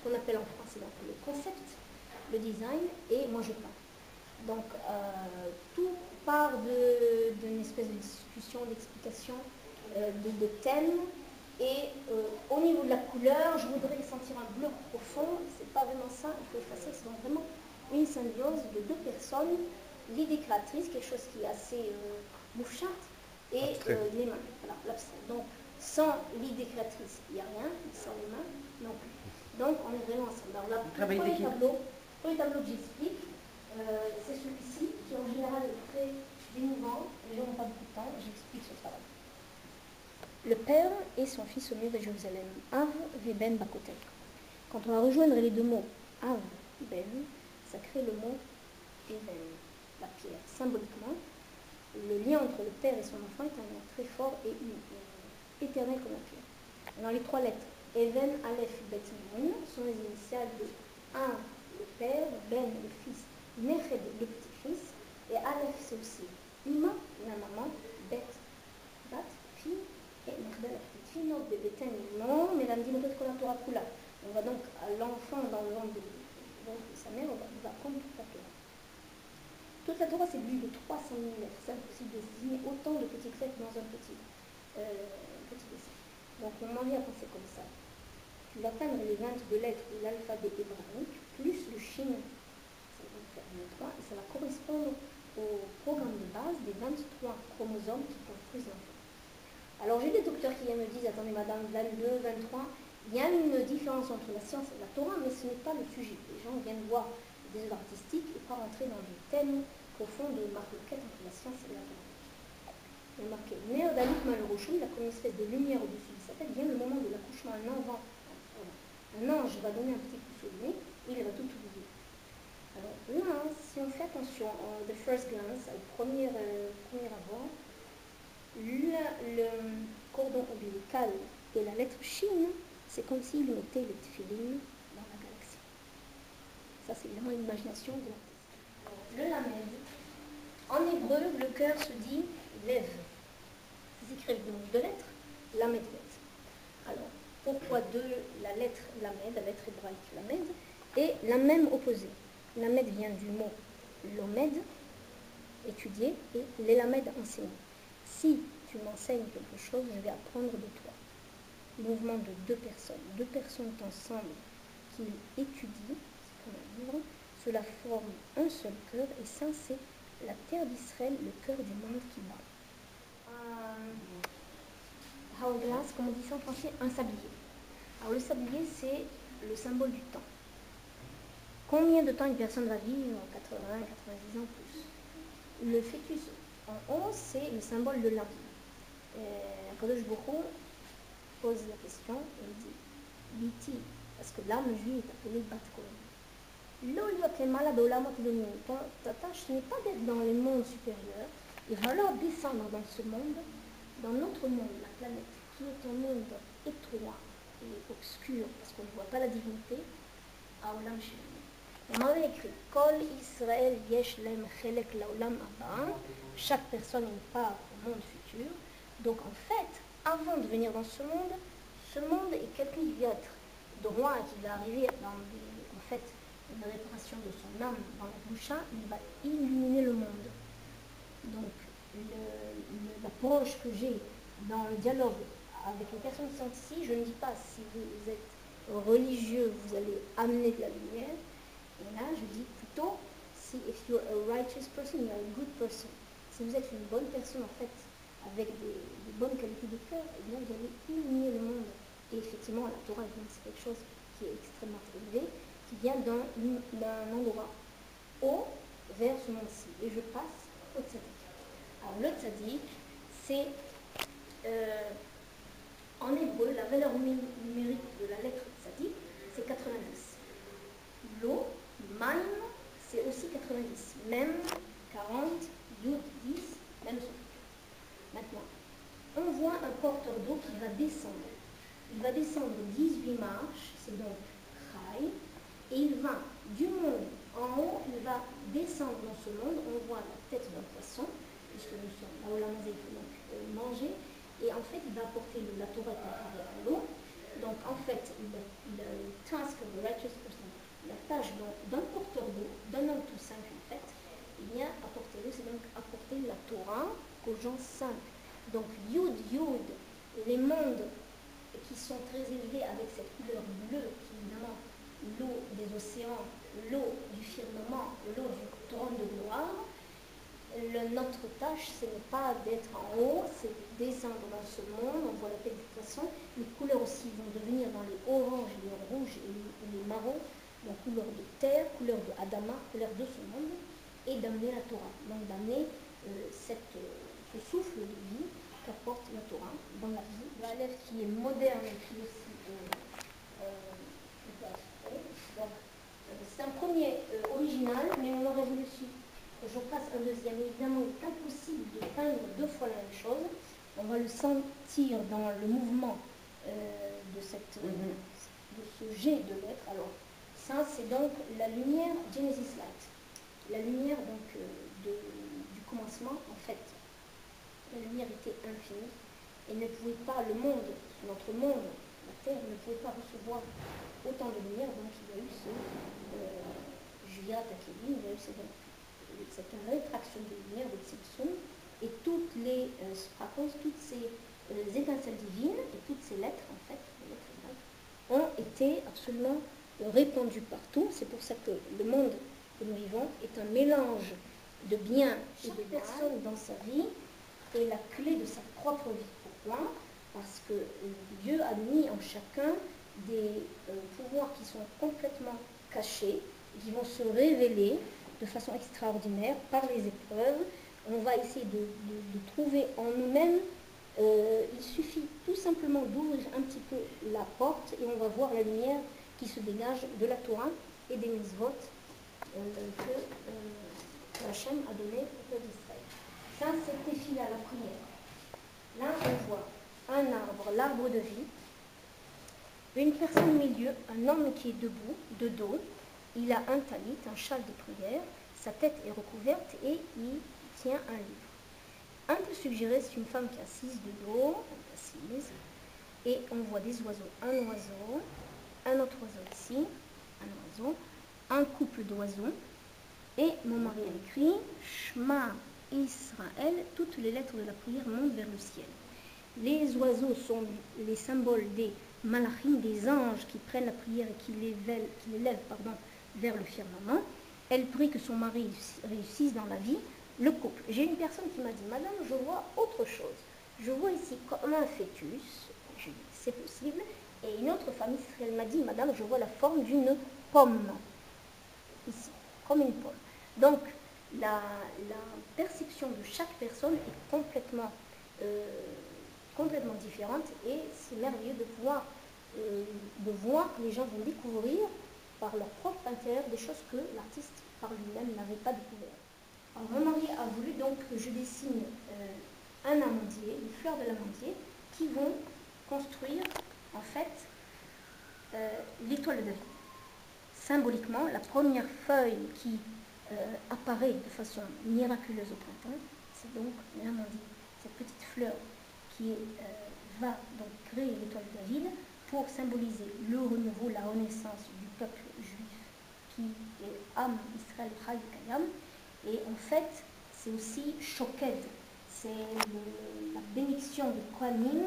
qu'on appelle en français donc, le concept, le design, et moi je peins. Donc tout part d'une espèce de discussion, d'explication, de thèmes. Et au niveau de la couleur, je voudrais sentir un bleu profond. C'est pas vraiment ça, il faut effacer. C'est donc vraiment une symbiose de deux personnes. L'idée créatrice, quelque chose qui est assez mouchard, et les mains. Voilà, l'abstrait. Donc sans l'idée créatrice, il n'y a rien. Sans les mains, non plus. Donc on est vraiment ensemble. Alors là, pour les tableaux que j'explique, c'est celui-ci qui en général est très démouvant. Les gens n'ont pas beaucoup de temps. J'explique ce travail. Le père et son fils au mur de Jérusalem. Av veben bakotel. Quand on va rejoindre les deux mots av, ben, ça crée le mot even, la pierre. Symboliquement, le lien entre le père et son enfant est un lien très fort et éternel comme la pierre. Alors les trois lettres even, aleph, bet, nun sont les initiales de Av, le père, Ben, le fils, Neched, le petit-fils, et aleph c'est aussi Ima, la maman, Bet, Bat, fille, et Nechda, la petite fille, non, Bébéten, non, mais la Mdinotot Kolatora Kula. On va donc à l'enfant dans le ventre de sa mère, on va prendre toute la Torah. Toute la Torah, c'est plus de 300 000 lettres. C'est impossible de désigner autant de petites lettres dans un petit dessin. Donc mon mari a pensé comme ça. Tu vas peindre les 22 lettres de l'alphabet hébraïque, plus le chine, ça va faire 23, et ça va correspondre au programme de base des 23 chromosomes qui construisent l'enfant. Alors j'ai des docteurs qui viennent me dire, attendez madame, 22, 23, il y a une différence entre la science et la Torah, mais ce n'est pas le sujet. Les gens viennent voir des œuvres artistiques et pas rentrer dans des thèmes profonds de marloquette entre la science et la Torah. Il y a marqué, Néodalik Malrochou, il a comme une espèce de lumière au-dessus de sa tête, vient le moment de l'accouchement, un ange va donner un petit coup sur le nez, et il va tout oublier. Alors là, si on fait attention, the first glance, au premier abord, le cordon ombilical et la lettre Shin, c'est comme s'il mettait les tefilines dans la galaxie. Ça, c'est évidemment une imagination de l'artiste. Le lamed, en hébreu, le cœur se dit lève. Ils écrivent donc deux lettres, lamed. Alors, pourquoi la lettre lamed, la lettre hébraïque lamed, et la même opposée. Lamed vient du mot lomed, étudier, et l'élamed, enseigner. Si tu m'enseignes quelque chose, je vais apprendre de toi. Mouvement de deux personnes ensemble qui étudient, c'est comme un livre, cela forme un seul cœur, et ça c'est la terre d'Israël, le cœur du monde qui bat. Hourglass, comme on dit ça en français, un sablier. Alors le sablier, c'est le symbole du temps. Combien de temps une personne va vivre? 80, 90 ans plus. Le fœtus en haut, c'est le symbole de l'âme. Kadosh Bokhu pose la question et il dit Biti, parce que l'âme juive est appelée Bat Kohen. Ta tâche n'est pas d'être dans les mondes supérieurs, il va alors descendre dans ce monde, dans notre monde, la planète, qui est un monde étroit et obscur, parce qu'on ne voit pas la divinité, à Olam Shemini. On avait écrit Kol Israël yesh lem chelek laolam haba. Chaque personne a une part au monde futur. Donc en fait, avant de venir dans ce monde est quelqu'un qui va être droit et qui va arriver dans une réparation de son âme dans la boucha, il va illuminer le monde. Donc l'approche que j'ai dans le dialogue avec les personnes qui sont ici, je ne dis pas si vous êtes religieux, vous allez amener de la lumière. Et là, je dis plutôt, if you're a righteous person, you're a good person. Si vous êtes une bonne personne, en fait, avec des bonnes qualités de cœur, eh bien, vous allez illuminer le monde. Et effectivement, la Torah, c'est quelque chose qui est extrêmement élevé, qui vient d'un endroit haut vers ce monde-ci. Et je passe au tzaddik. Alors, le tzaddik, c'est, en hébreu, la valeur numérique de la lettre tzaddik, c'est 90. L'eau, Maim, c'est aussi 90. Même 40, Yud 10, même son futur. Maintenant, on voit un porteur d'eau qui va descendre. Il va descendre 18 marches, c'est donc Chai, et il va du monde en haut, il va descendre dans ce monde. On voit la tête d'un poisson, puisque nous sommes là où la manger, il faut donc manger. Et en fait, il va apporter la Torah à travers l'eau. Donc en fait, le task of the righteous person, la tâche d'un porteur d'eau, d'un homme tout simple en fait, eh bien, apporter l'eau, c'est donc apporter la Torah aux gens simples. Donc Yud, les mondes qui sont très élevés avec cette couleur bleue, qui est évidemment l'eau des océans, l'eau du firmament, l'eau du trône de gloire. Notre tâche, ce n'est pas d'être en haut, c'est de descendre dans ce monde. On voit la tête de toute façon. Les couleurs aussi vont devenir dans les oranges, les rouges et les marrons, donc couleur de terre, couleur de Adama, couleur de ce monde, et d'amener la Torah. Donc d'amener ce souffle de vie qu'apporte la Torah dans la vie. L'Aleph qui est moderne et qui est aussi c'est un premier original, mais on aurait voulu que je fasse un deuxième. Évidemment, il est impossible de peindre deux fois la même chose. On va le sentir dans le mouvement de ce jet de lettres. Alors, ça, c'est donc la lumière Genesis Light. La lumière donc du commencement, en fait, la lumière était infinie et ne pouvait pas, notre monde, la Terre, ne pouvait pas recevoir autant de lumière, donc il y a eu Julia Takeli, il y a eu cette rétraction de lumière de Tzimtzum, et toutes les sprakos, toutes ces étincelles divines, et toutes ces lettres, en fait, les lettres grecques, ont été absolument répandues partout. C'est pour ça que le monde que nous vivons est un mélange de bien et de personne dans sa vie est la clé de sa propre vie. Pourquoi? Parce que Dieu a mis en chacun des pouvoirs qui sont complètement cachés, qui vont se révéler de façon extraordinaire par les épreuves. On va essayer de trouver en nous-mêmes, il suffit tout simplement d'ouvrir un petit peu la porte et on va voir la lumière qui se dégage de la Torah et des mitzvot que Hachem a donné au peuple d'Israël. Ça, c'est défilé à la prière. Là, on voit un arbre, l'arbre de vie, une personne au milieu, un homme qui est debout, de dos, il a un talit, un châle de prière, sa tête est recouverte et il tient un livre. Un peut suggérer, c'est une femme qui est assise de dos, assise, et on voit des oiseaux, un autre oiseau ici, un oiseau, un couple d'oiseaux, et mon mari a écrit Shema Israël, toutes les lettres de la prière montent vers le ciel. Les oiseaux sont les symboles des malachim, des anges qui prennent la prière et qui l'élèvent vers le firmament. Elle prie que son mari réussisse dans la vie. Le couple. J'ai une personne qui m'a dit, madame, je vois autre chose. Je vois ici comme un fœtus. Je dis, c'est possible. Et une autre femme israélienne m'a dit, madame, je vois la forme d'une pomme. Ici, comme une pomme. Donc, la perception de chaque personne est complètement différente et c'est merveilleux de pouvoir de voir que les gens vont découvrir par leur propre intérieur des choses que l'artiste par lui-même n'avait pas découvert. Alors, mon mari a voulu donc que je dessine un amandier, les fleurs de l'amandier qui vont construire en fait l'étoile de vie. Symboliquement, la première feuille qui apparaît de façon miraculeuse au printemps, c'est donc l'amandier, cette petite fleur qui va donc créer l'étoile de David pour symboliser le renouveau, la renaissance du peuple juif qui est Am Israël Chai Kayam. Et en fait, c'est aussi Shoked, c'est la bénédiction de Kohanim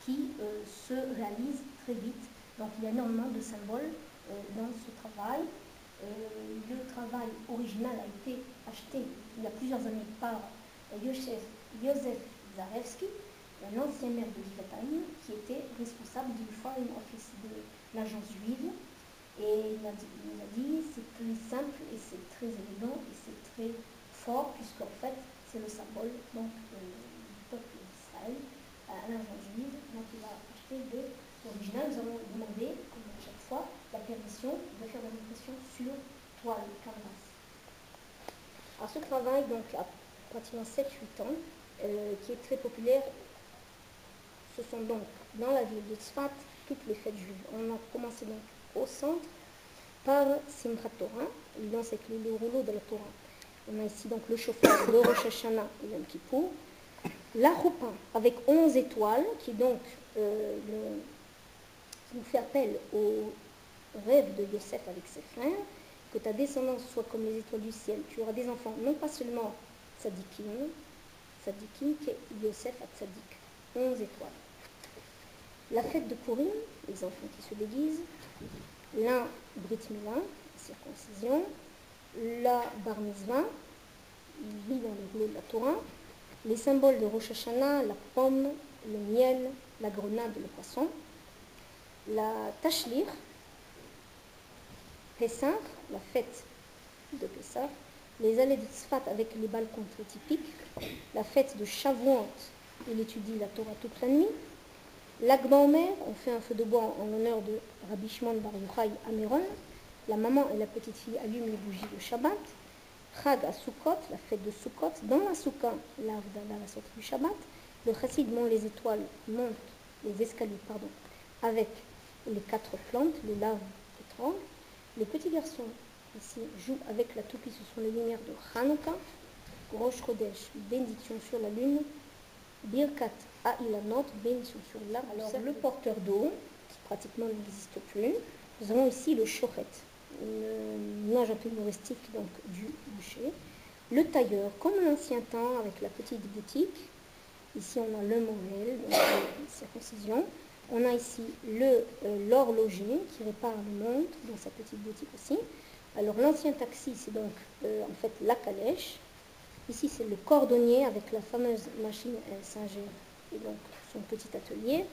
qui se réalise très vite. Donc il y a énormément de symboles dans ce travail. Le travail original a été acheté il y a plusieurs années par Yosef Zarevsky, un ancien maire de Givatayim, qui était responsable du Foreign Office de l'agence juive. Et il nous a dit c'est très simple et c'est très élégant et c'est très fort, puisqu'en fait c'est le symbole donc, du peuple d'Israël à l'agence juive. Donc il a acheté de l'original. Nous avons demandé, comme à chaque fois, la permission de faire des impressions sur toile, canvas. Alors ce travail donc, a pratiquement 7-8 ans, qui est très populaire. Ce sont donc dans la ville de Tzfat toutes les fêtes juives. On a commencé donc au centre par Simchat Torah, évidemment c'est le rouleau de la Torah. On a ici donc le chauffeur, le Rosh Hashanah et Yom Kippour. La Choupa avec 11 étoiles, qui est donc qui nous fait appel au rêve de Yosef avec ses frères, que ta descendance soit comme les étoiles du ciel. Tu auras des enfants, non pas seulement tzadikim, qui est Yosef à tzadik, 11 étoiles. La fête de Purim, les enfants qui se déguisent, l'un Brit Mila, circoncision, la Bar Mitzvah, il lit dans le rouleau de la Torah, les symboles de Rosh Hashanah, la pomme, le miel, la grenade, le poisson, la Tashlir, Pessah, la fête de Pessah, les allées de Tzfat avec les balcons très typiques, la fête de Shavuot, il étudie la Torah toute la nuit, l'Agba Omer, on fait un feu de bois en l'honneur de Rabbi Shimon Bar Yochai à Méron, la maman et la petite fille allument les bougies de Shabbat, Chag à Sukkot, la fête de Sukkot, dans la Soukha, l'Avdala, la sortie du Shabbat, le Chassid monte les étoiles, monte les escaliers, avec les 4 plantes, le lave étrange. Les petits garçons ici jouent avec la toupie, ce sont les lumières de Hanouka, Rosh Chodesh, bénédiction sur la lune, Birkat Ha'ilanot, bénédiction sur l'arbre. Alors le porteur d'eau, qui pratiquement n'existe plus, nous avons ici le shochet, une nage un peu humoristique donc du boucher, le tailleur, comme l'ancien temps avec la petite boutique. Ici on a le movel, donc la circoncision. On a ici l'horloger qui répare les montres dans sa petite boutique aussi. Alors l'ancien taxi, c'est donc en fait la calèche. Ici c'est le cordonnier avec la fameuse machine Singer et donc son petit atelier.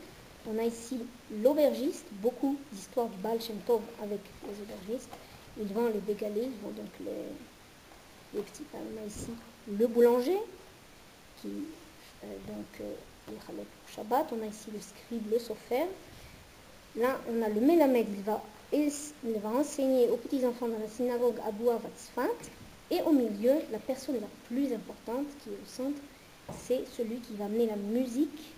On a ici l'aubergiste, beaucoup d'histoires du Baal Shem Tov avec les aubergistes. Ils vont les bégaler, ils vont donc les petits pains. On a ici le boulanger qui les chalets pour Shabbat. On a ici le scribe, le sofer. Là, on a le mélamed, il va enseigner aux petits-enfants dans la synagogue à Boua Vatzfat. Et au milieu, la personne la plus importante qui est au centre, c'est celui qui va amener la musique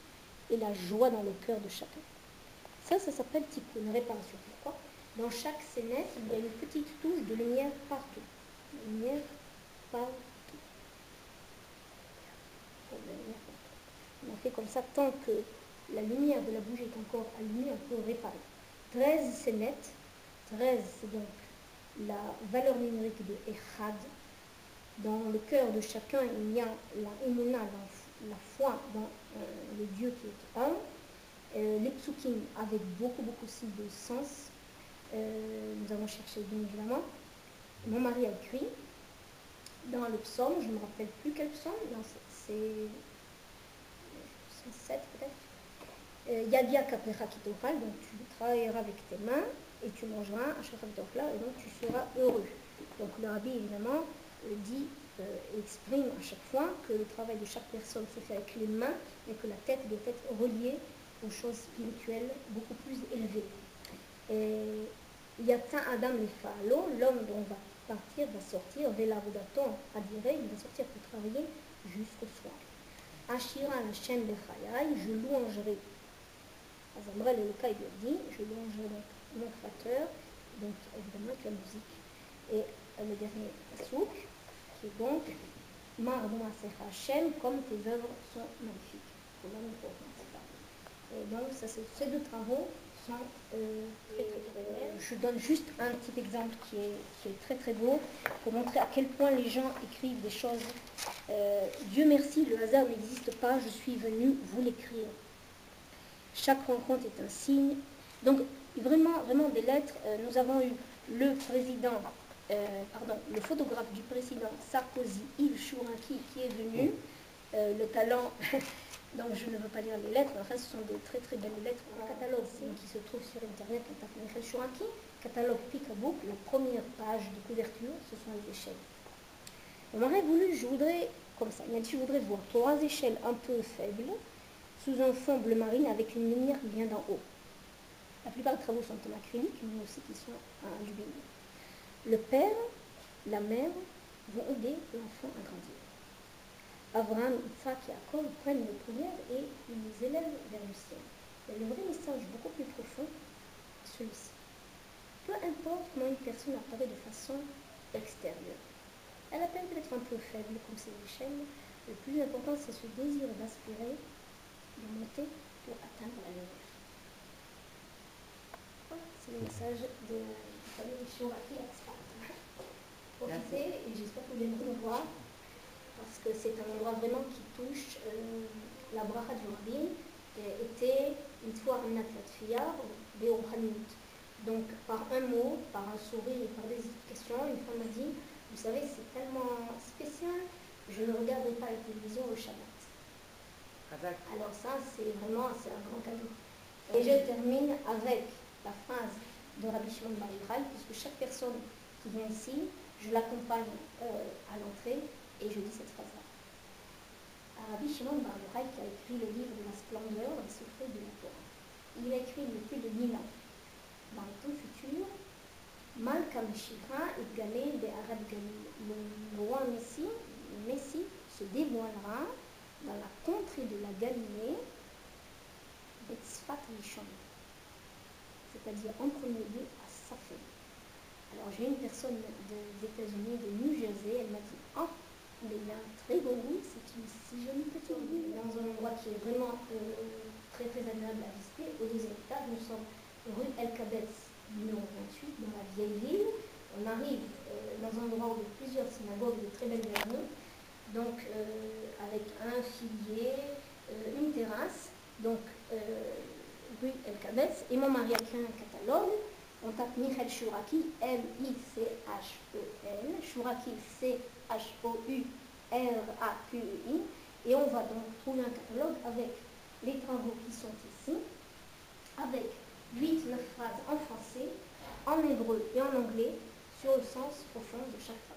et la joie dans le cœur de chacun. Ça s'appelle tikkun, une réparation. Pourquoi? Dans chaque scénette, il y a une petite touche de lumière partout. Lumière partout. On a fait comme ça, tant que la lumière de la bougie est encore allumée, on peut réparer. 13 scénettes, 13 c'est donc la valeur numérique de Echad. Dans le cœur de chacun, il y a la émuna, la foi dans le Dieu qui est un. Les psukim avec beaucoup aussi de sens. Nous avons cherché bien évidemment. Mon mari a écrit dans le psaume, je ne me rappelle plus quel psaume, c'est 7 peut-être. Yadia kapecha kitochal, donc tu travailleras avec tes mains et tu mangeras à chaque et donc tu seras heureux. Donc le rabbi évidemment dit exprime à chaque fois que le travail de chaque personne se fait avec les mains et que la tête doit être reliée aux choses spirituelles beaucoup plus élevées. Et Yatsa Adam Lefalo, l'homme dont on va partir, va sortir, Velavodaton Adiré, il va sortir pour travailler jusqu'au soir. Ashira Hashem Bechayai, je louangerai. Azamra le Lekai dit, je louangerai donc mon créateur, donc évidemment avec la musique. Et le dernier souk, qui est donc Mardon Hashem, comme tes œuvres sont magnifiques. Et donc ces deux travaux sont très belles. Je donne juste un petit exemple qui est très très beau pour montrer à quel point les gens écrivent des choses. Dieu merci, le hasard n'existe pas, je suis venu vous l'écrire. Chaque rencontre est un signe. Donc vraiment des lettres. Nous avons eu le président, le photographe du président Sarkozy, Yves Chouraki, qui est venu. Le talent, donc je ne veux pas lire les lettres, mais enfin ce sont des très très belles lettres. Un catalogue qui se trouve sur internet, on tape Michael Chouraki, catalogue Picabook, la première page de couverture, ce sont les échelles. On m'aurait voulu, je voudrais, comme ça, il m'a dit, je voudrais voir 3 échelles un peu faibles, sous un fond bleu marine avec une lumière qui vient d'en haut. La plupart des travaux sont en acrylique, mais aussi qui sont en aluminium. Le père, la mère vont aider l'enfant à grandir. Abraham, Isaac et Jacob prennent une prière et ils nous élèvent vers le ciel. Mais le vrai message beaucoup plus profond, celui-ci. Peu importe comment une personne apparaît de façon extérieure. Elle apparaît peut-être un peu faible comme ces échelles. Le plus important, c'est ce désir d'aspirer, de monter pour atteindre la lumière. c'est le message de famille Chouraki Expat. Profitez et j'espère que vous viendrez nous voir parce que c'est un endroit vraiment qui touche la bracha du Rabbi était une fois un atlatfia, donc par un mot, par un sourire et par des explications, une femme m'a dit, vous savez c'est tellement spécial, je ne regarderai pas la télévision au Shabbat. Alors ça c'est vraiment un grand cadeau. Et je termine avec la phrase de Rabbi Shimon Bar Yochai, puisque chaque personne qui vient ici, je l'accompagne à l'entrée et je dis cette phrase-là. Rabbi Shimon Bar Yochai qui a écrit le livre de la splendeur, les secrets de la Torah. Il a écrit il y a plus de 1000 ans. Dans le temps futur, Malka Meshicha et Galé de Arad Galil. Le roi Messie, le Messie se dévoilera dans la contrée de la Galilée, Betzfat Rishon, c'est-à-dire en premier lieu à Safed. Alors j'ai une personne des États-Unis, de New Jersey, elle m'a dit « Oh, mais il y a un très beau goût, c'est une si jolie petite ville, dans un endroit qui est vraiment très très agréable à visiter. Au deuxième étage, nous sommes rue El Kabetz, numéro 28, dans la vieille ville. On arrive dans un endroit où il y a plusieurs synagogues de très belles maisons, donc avec un filier, une terrasse, donc rue El Kabetz, et mon mari a créé un catalogue. On tape Michel Chouraki, M-I-C-H-E-L, Chouraki, C-H-O-U-R-A-Q-E-I, et on va donc trouver un catalogue avec les travaux qui sont ici, avec 8-9 phrases en français, en hébreu et en anglais, sur le sens profond de chaque phrase.